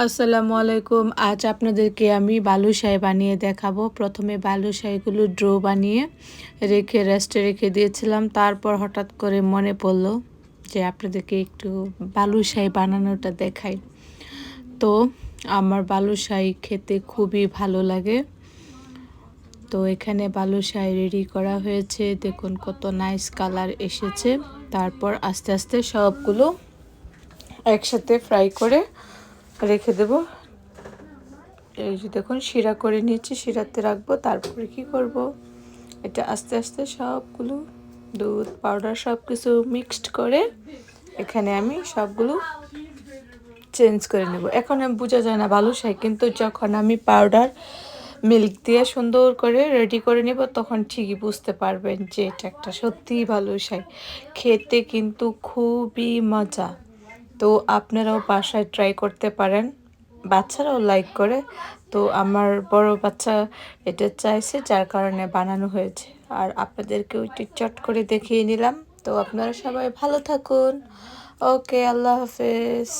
আসসালামু আলাইকুম। আজ আপনাদেরকে আমি বালুশাহি বানিয়ে দেখাবো। প্রথমে বালুশাহিগুলো ডো বানিয়ে রেস্টে রেখে দিয়েছিলাম। তারপর হঠাৎ করে মনে পড়লো যে আপনাদেরকে একটু বালুশাহি বানানোটা দেখাই। তো আমার বালুশাহি খেতে খুবই ভালো লাগে। তো এখানে বালুশাহি রেডি করা হয়েছে, দেখুন কত নাইস কালার এসেছে। তারপর আস্তে আস্তে সবগুলো একসাথে ফ্রাই করে রেখে দেব। এই যে দেখুন শিরা করে নিয়েছি, শিরাতে রাখবো। তারপরে কি করব, এটা আস্তে আস্তে সবগুলো দুধ পাউডার সব কিছু মিক্সড করে এখানে আমি সবগুলো চেঞ্জ করে নেব। এখন বোঝা যায় না বালুশাহি, কিন্তু যখন আমি পাউডার মিল্ক দিয়ে সুন্দর করে রেডি করে নেব তখন ঠিকই বুঝতে পারবেন যে এটা একটা সত্যিই বালুশাহি। খেতে কিন্তু খুবই মজা। তো আপনারাও বাসায় ট্রাই করতে পারেন, বাচ্চারাও লাইক করে। তো আমার বড় বাচ্চা এটা চাইছে, যার কারণে বানানো হয়েছে। আর আপনাদেরকেও একটু চট করে দেখিয়ে নিলাম। তো আপনারা সবাই ভালো থাকুন। ওকে, আল্লাহ হাফেজ।